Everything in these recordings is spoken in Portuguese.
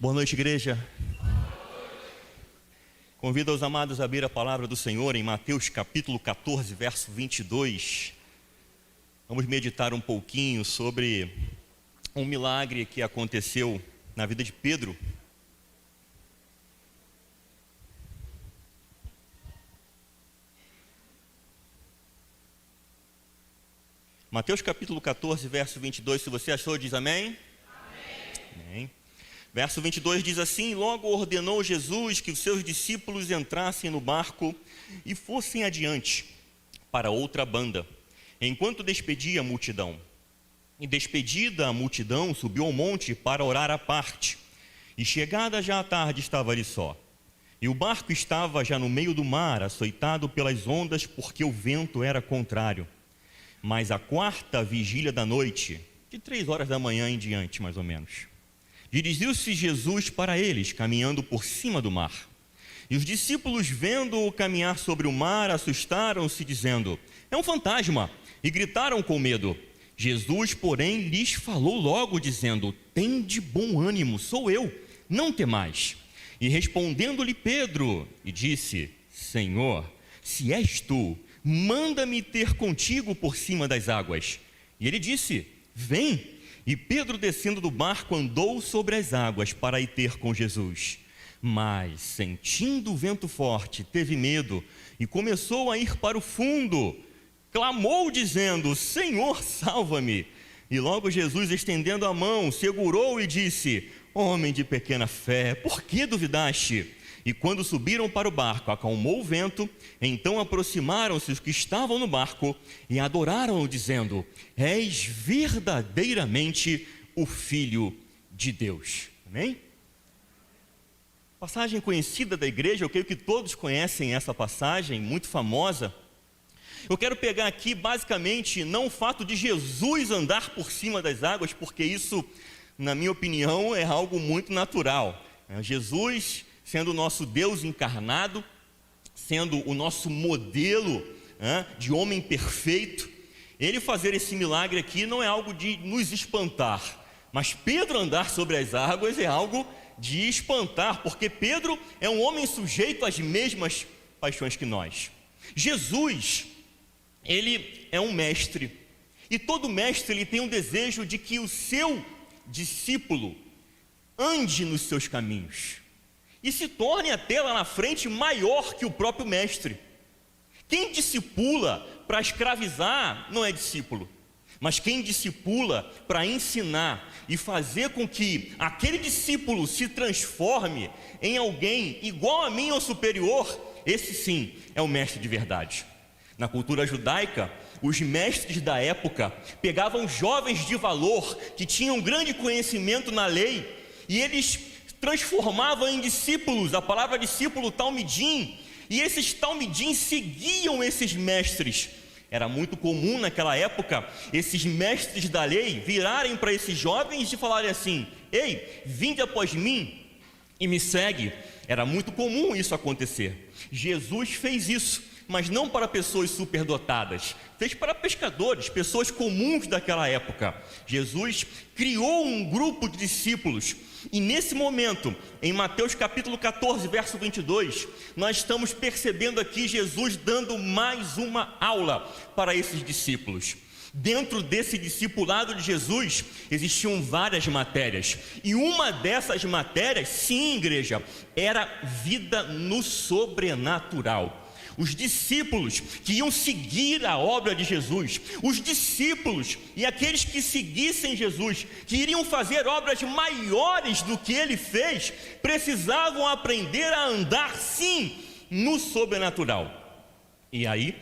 Boa noite, igreja. Convido os amados a abrir a palavra do Senhor em Mateus capítulo 14, verso 22. Vamos meditar um pouquinho sobre um milagre que aconteceu na vida de Pedro. Mateus capítulo 14, verso 22, se você achou, diz amém. Amém. Verso 22 diz assim: logo ordenou Jesus que os seus discípulos entrassem no barco e fossem adiante para outra banda, enquanto despedia a multidão. E despedida a multidão, subiu ao monte para orar à parte. E chegada já a tarde, estava ali só. E o barco estava já no meio do mar, açoitado pelas ondas, porque o vento era contrário. Mas a quarta vigília da noite, de 3 horas da manhã em diante, mais ou menos, dirigiu-se Jesus para eles, caminhando por cima do mar. E os discípulos, vendo-o caminhar sobre o mar, assustaram-se, dizendo: é um fantasma, e gritaram com medo. Jesus, porém, lhes falou logo, dizendo: tende bom ânimo, sou eu, não temais. E respondendo-lhe Pedro, e disse: Senhor, se és tu, manda-me ter contigo por cima das águas. E ele disse: vem. E Pedro, descendo do barco, andou sobre as águas para ir ter com Jesus. Mas, sentindo o vento forte, teve medo e começou a ir para o fundo. Clamou, dizendo: Senhor, salva-me. E logo Jesus, estendendo a mão, segurou e disse: homem de pequena fé, por que duvidaste? E quando subiram para o barco, acalmou o vento. Então aproximaram-se os que estavam no barco e adoraram-o, dizendo: és verdadeiramente o Filho de Deus. Amém? Passagem conhecida da igreja, eu creio que todos conhecem essa passagem, muito famosa. Eu quero pegar aqui basicamente não o fato de Jesus andar por cima das águas, porque isso, na minha opinião, é algo muito natural. Jesus, sendo o nosso Deus encarnado, sendo o nosso modelo de homem perfeito, ele fazer esse milagre aqui não é algo de nos espantar, mas Pedro andar sobre as águas é algo de espantar, porque Pedro é um homem sujeito às mesmas paixões que nós. Jesus, ele é um mestre, e todo mestre ele tem um desejo de que o seu discípulo ande nos seus caminhos e se torne até lá na frente maior que o próprio mestre. Quem discipula para escravizar não é discípulo, mas quem discipula para ensinar e fazer com que aquele discípulo se transforme em alguém igual a mim ou superior, esse sim é o mestre de verdade. Na cultura judaica, os mestres da época pegavam jovens de valor que tinham grande conhecimento na lei e eles transformavam em discípulos. A palavra discípulo, talmidim, e esses talmidim seguiam esses mestres. Era muito comum naquela época esses mestres da lei virarem para esses jovens e falarem assim: ei, vinde após mim e me segue. Era muito comum isso acontecer. Jesus fez isso, mas não para pessoas superdotadas, fez para pescadores, pessoas comuns daquela época. Jesus criou um grupo de discípulos, e nesse momento, em Mateus capítulo 14, verso 22, nós estamos percebendo aqui Jesus dando mais uma aula para esses discípulos. Dentro desse discipulado de Jesus, existiam várias matérias, e uma dessas matérias, sim, igreja, era vida no sobrenatural. Os discípulos que iam seguir a obra de Jesus, os discípulos e aqueles que seguissem Jesus, que iriam fazer obras maiores do que ele fez, precisavam aprender a andar sim no sobrenatural. E aí,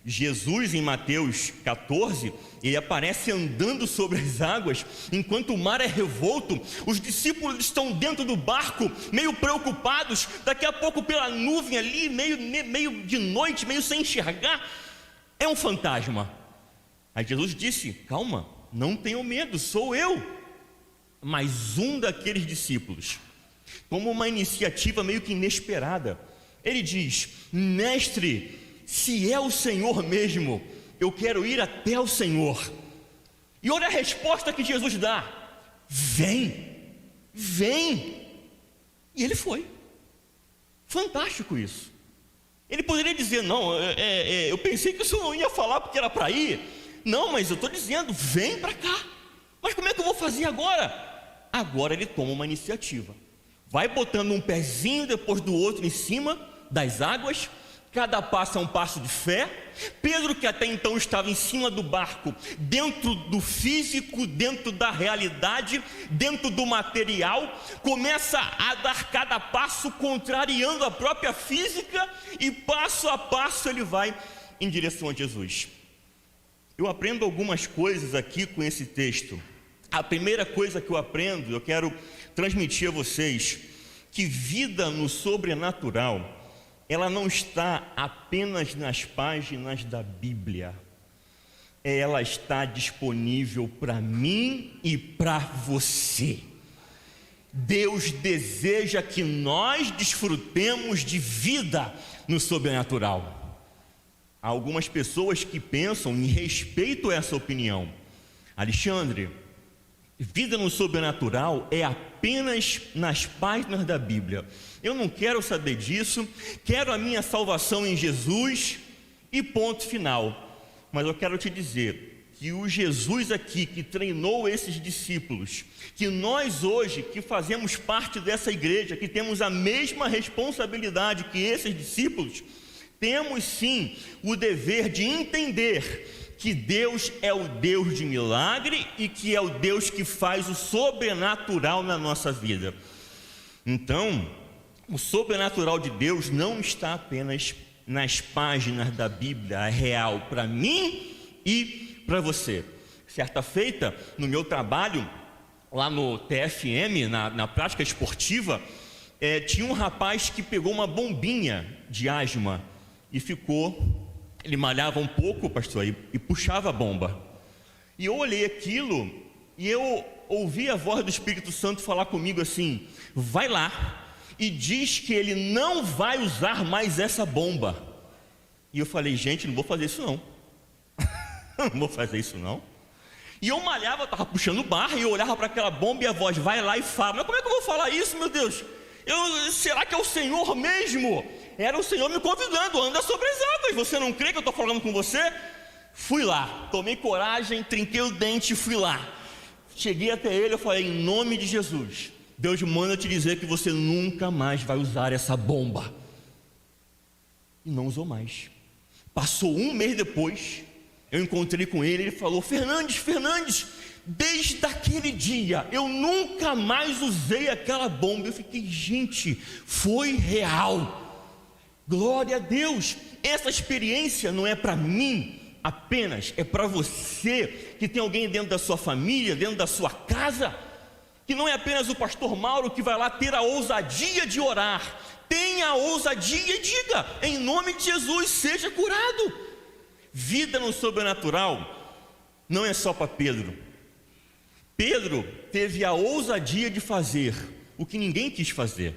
Jesus em Mateus 14, ele aparece andando sobre as águas, enquanto o mar é revolto. Os discípulos estão dentro do barco, meio preocupados, daqui a pouco pela nuvem ali, meio de noite, meio sem enxergar, é um fantasma. Aí Jesus disse: calma, não tenham medo, sou eu. Mas um daqueles discípulos, como uma iniciativa meio que inesperada, ele diz: mestre, se é o Senhor mesmo, eu quero ir até o Senhor. E olha a resposta que Jesus dá: vem, vem. E ele foi. Fantástico isso. Ele poderia dizer, não, eu pensei que o senhor não ia falar porque era para ir. Não, mas eu estou dizendo, vem para cá. Mas como é que eu vou fazer agora? Agora ele toma uma iniciativa. Vai botando um pezinho depois do outro em cima das águas. Cada passo é um passo de fé. Pedro, que até então estava em cima do barco, dentro do físico, dentro da realidade, dentro do material, começa a dar cada passo contrariando a própria física, e passo a passo ele vai em direção a Jesus. Eu aprendo algumas coisas aqui com esse texto. A primeira coisa que eu aprendo, eu quero transmitir a vocês, que vida no sobrenatural, ela não está apenas nas páginas da Bíblia, ela está disponível para mim e para você. Deus deseja que nós desfrutemos de vida no sobrenatural. Há algumas pessoas que pensam, e respeito essa opinião, Alexandre, vida no sobrenatural é apenas nas páginas da Bíblia. Eu não quero saber disso, quero a minha salvação em Jesus e ponto final. Mas eu quero te dizer que o Jesus aqui que treinou esses discípulos, que nós hoje que fazemos parte dessa igreja, que temos a mesma responsabilidade que esses discípulos, temos sim o dever de entender que Deus é o Deus de milagre e que é o Deus que faz o sobrenatural na nossa vida. Então, o sobrenatural de Deus não está apenas nas páginas da Bíblia, é real para mim e para você. Certa feita, no meu trabalho, lá no TFM, na prática esportiva, tinha um rapaz que pegou uma bombinha de asma e ele malhava um pouco, pastor, e puxava a bomba. E eu olhei aquilo e eu ouvi a voz do Espírito Santo falar comigo assim: vai lá e diz que ele não vai usar mais essa bomba. E eu falei, gente, não vou fazer isso não. Não vou fazer isso não. E eu malhava, estava puxando barra, e eu olhava para aquela bomba e a voz, vai lá e fala. Mas como é que eu vou falar isso, meu Deus? Será que é o Senhor mesmo? Era o Senhor me convidando, anda sobre as águas. Você não crê que eu estou falando com você? Fui lá, tomei coragem, trinquei o dente e fui lá. Cheguei até ele, eu falei, em nome de Jesus, Deus manda te dizer que você nunca mais vai usar essa bomba. E não usou mais. Passou um mês depois, eu encontrei com ele, ele falou, Fernandes, desde aquele dia, eu nunca mais usei aquela bomba. Eu fiquei, gente, foi real. Glória a Deus. Essa experiência não é para mim apenas, é para você, que tem alguém dentro da sua família, dentro da sua casa, que não é apenas o pastor Mauro que vai lá ter a ousadia de orar. Tenha a ousadia e diga, em nome de Jesus, seja curado. Vida no sobrenatural não é só para Pedro. Pedro teve a ousadia de fazer o que ninguém quis fazer.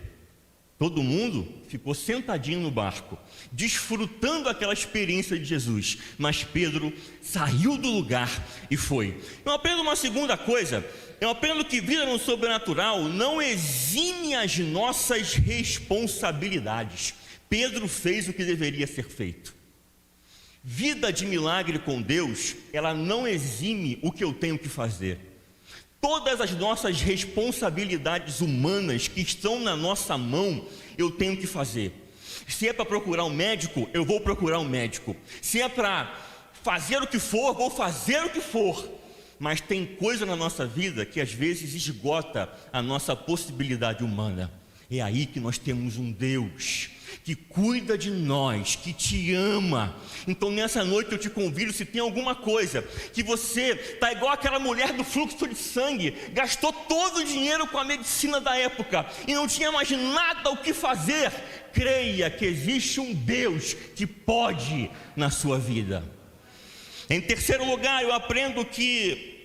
Todo mundo ficou sentadinho no barco, desfrutando aquela experiência de Jesus. Mas Pedro saiu do lugar e foi. Eu aprendo uma segunda coisa. Eu aprendo que vida no sobrenatural não exime as nossas responsabilidades. Pedro fez o que deveria ser feito. Vida de milagre com Deus, ela não exime o que eu tenho que fazer. Todas as nossas responsabilidades humanas que estão na nossa mão, eu tenho que fazer. Se é para procurar um médico, eu vou procurar um médico. Se é para fazer o que for, vou fazer o que for. Mas tem coisa na nossa vida que às vezes esgota a nossa possibilidade humana. É aí que nós temos um Deus que cuida de nós, que te ama. Então nessa noite eu te convido, se tem alguma coisa que você está igual aquela mulher do fluxo de sangue, gastou todo o dinheiro com a medicina da época e não tinha mais nada o que fazer, creia que existe um Deus que pode na sua vida. Em terceiro lugar, eu aprendo que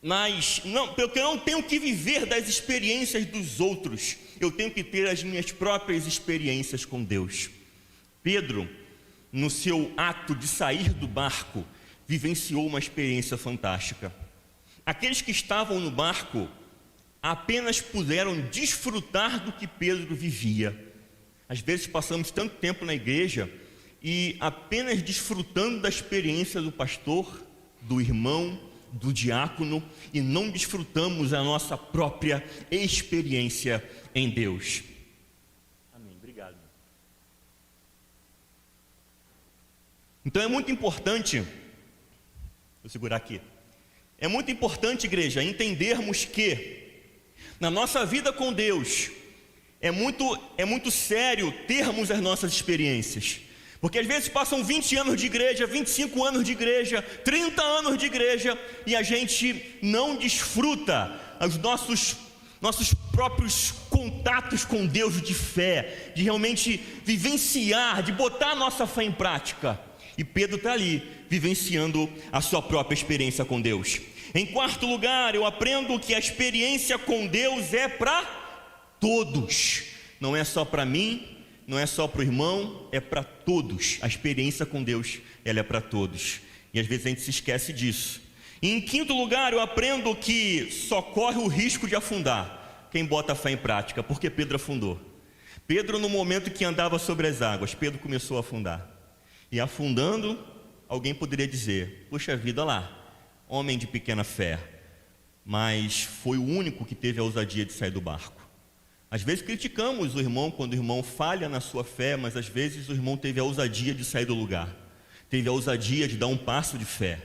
eu não tenho que viver das experiências dos outros, eu tenho que ter as minhas próprias experiências com Deus. Pedro, no seu ato de sair do barco, vivenciou uma experiência fantástica. Aqueles que estavam no barco apenas puderam desfrutar do que Pedro vivia. Às vezes passamos tanto tempo na igreja e apenas desfrutando da experiência do pastor, do irmão, do diácono, e não desfrutamos a nossa própria experiência em Deus. Amém. Obrigado. Então é muito importante, vou segurar aqui, é muito importante, igreja, entendermos que na nossa vida com Deus é muito sério termos as nossas experiências. Porque às vezes passam 20 anos de igreja, 25 anos de igreja, 30 anos de igreja, e a gente não desfruta os nossos próprios contatos com Deus de fé, de realmente vivenciar, de botar a nossa fé em prática. E Pedro está ali, vivenciando a sua própria experiência com Deus. Em quarto lugar, eu aprendo que a experiência com Deus é para todos, não é só para mim, não é só para o irmão, é para todos. A experiência com Deus, ela é para todos. E às vezes a gente se esquece disso. E em quinto lugar, eu aprendo que só corre o risco de afundar quem bota a fé em prática, porque Pedro afundou. Pedro, no momento que andava sobre as águas, Pedro começou a afundar. E afundando, alguém poderia dizer: puxa vida, olha lá, homem de pequena fé. Mas foi o único que teve a ousadia de sair do barco. Às vezes criticamos o irmão quando o irmão falha na sua fé, mas às vezes o irmão teve a ousadia de sair do lugar, teve a ousadia de dar um passo de fé.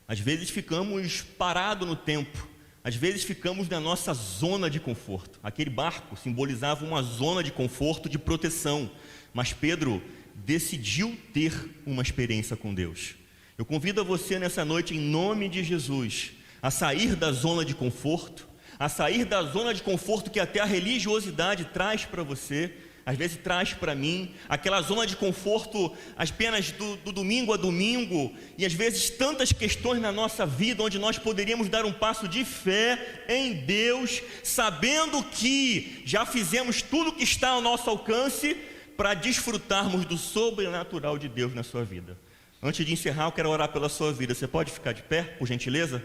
Às vezes ficamos parados no tempo, às vezes ficamos na nossa zona de conforto. Aquele barco simbolizava uma zona de conforto, de proteção, mas Pedro decidiu ter uma experiência com Deus. Eu convido a você nessa noite, em nome de Jesus, a sair da zona de conforto, a sair da zona de conforto que até a religiosidade traz para você, às vezes traz para mim, aquela zona de conforto apenas do domingo a domingo, e às vezes tantas questões na nossa vida, onde nós poderíamos dar um passo de fé em Deus, sabendo que já fizemos tudo que está ao nosso alcance, para desfrutarmos do sobrenatural de Deus na sua vida. Antes de encerrar, eu quero orar pela sua vida. Você pode ficar de pé, por gentileza?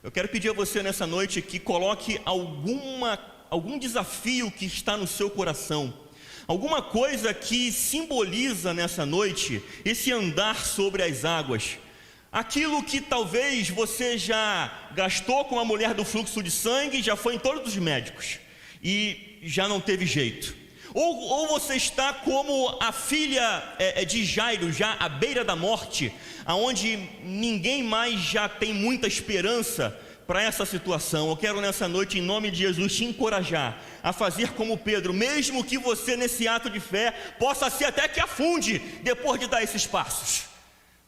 Eu quero pedir a você nessa noite que coloque algum desafio que está no seu coração, alguma coisa que simboliza nessa noite esse andar sobre as águas, aquilo que talvez você já gastou com a mulher do fluxo de sangue, já foi em todos os médicos e já não teve jeito, ou você está como a filha de Jairo, já à beira da morte, aonde ninguém mais já tem muita esperança para essa situação. Eu quero nessa noite, em nome de Jesus, te encorajar a fazer como Pedro, mesmo que você nesse ato de fé possa ser até que afunde depois de dar esses passos,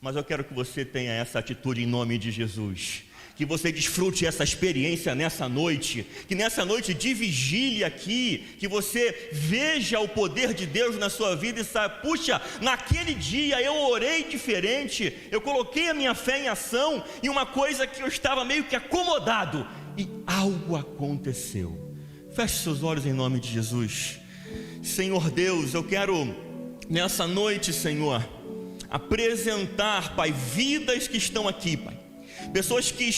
mas eu quero que você tenha essa atitude em nome de Jesus, que você desfrute essa experiência nessa noite, que nessa noite de vigília aqui, que você veja o poder de Deus na sua vida e saiba, puxa, naquele dia eu orei diferente, eu coloquei a minha fé em ação, e uma coisa que eu estava meio que acomodado, e algo aconteceu. Feche seus olhos em nome de Jesus. Senhor Deus, eu quero nessa noite, Senhor, apresentar, Pai, vidas que estão aqui, Pai, pessoas que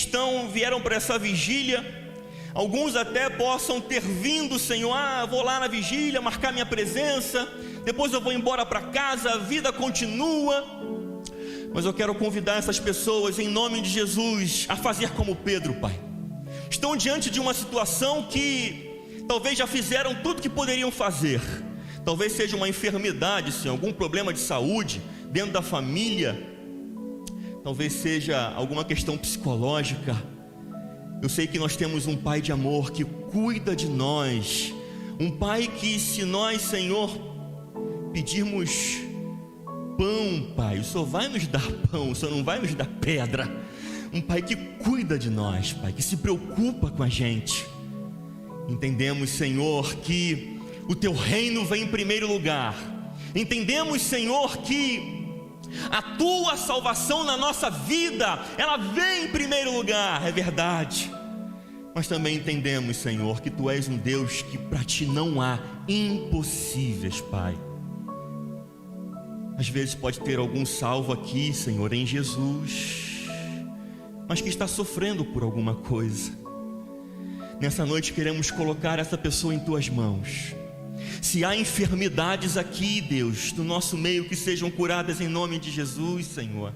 vieram para essa vigília, alguns até possam ter vindo, Senhor, vou lá na vigília, marcar minha presença, depois eu vou embora para casa, a vida continua, mas eu quero convidar essas pessoas, em nome de Jesus, a fazer como Pedro, Pai. Estão diante de uma situação que talvez já fizeram tudo que poderiam fazer, talvez seja uma enfermidade, Senhor, algum problema de saúde dentro da família, talvez seja alguma questão psicológica. Eu sei que nós temos um Pai de amor que cuida de nós, um Pai que, se nós, Senhor, pedirmos pão, Pai, o Senhor vai nos dar pão, o Senhor não vai nos dar pedra. Um Pai que cuida de nós, Pai, que se preocupa com a gente. Entendemos, Senhor, que o Teu reino vem em primeiro lugar. Entendemos, Senhor, que a Tua salvação na nossa vida, ela vem em primeiro lugar, é verdade. Mas também entendemos, Senhor, que Tu és um Deus que para Ti não há impossíveis, Pai. Às vezes pode ter algum salvo aqui, Senhor, em Jesus, mas que está sofrendo por alguma coisa. Nessa noite queremos colocar essa pessoa em tuas mãos. Se há enfermidades aqui, Deus, no nosso meio, que sejam curadas em nome de Jesus, Senhor.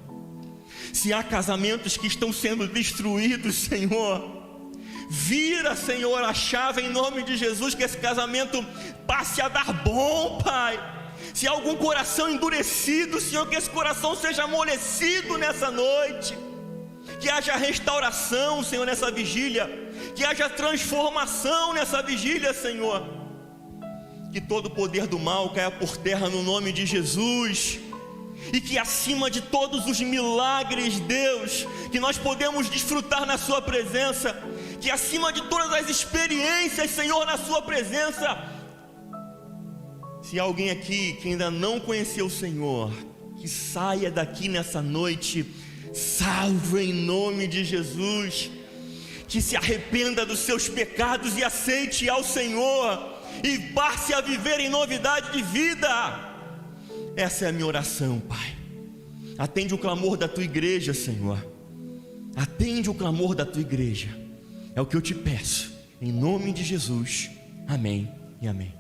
Se há casamentos que estão sendo destruídos, Senhor, vira, Senhor, a chave em nome de Jesus, que esse casamento passe a dar bom, Pai. Se há algum coração endurecido, Senhor, que esse coração seja amolecido nessa noite. Que haja restauração, Senhor, nessa vigília. Que haja transformação nessa vigília, Senhor. Que todo o poder do mal caia por terra no nome de Jesus. E que acima de todos os milagres, Deus, que nós podemos desfrutar na sua presença, que acima de todas as experiências, Senhor, na sua presença, se há alguém aqui que ainda não conheceu o Senhor, que saia daqui nessa noite salvo em nome de Jesus, que se arrependa dos seus pecados e aceite ao Senhor e passe a viver em novidade de vida. Essa é a minha oração, Pai. Atende o clamor da tua igreja, Senhor. Atende o clamor da tua igreja. É o que eu te peço, em nome de Jesus. Amém e amém.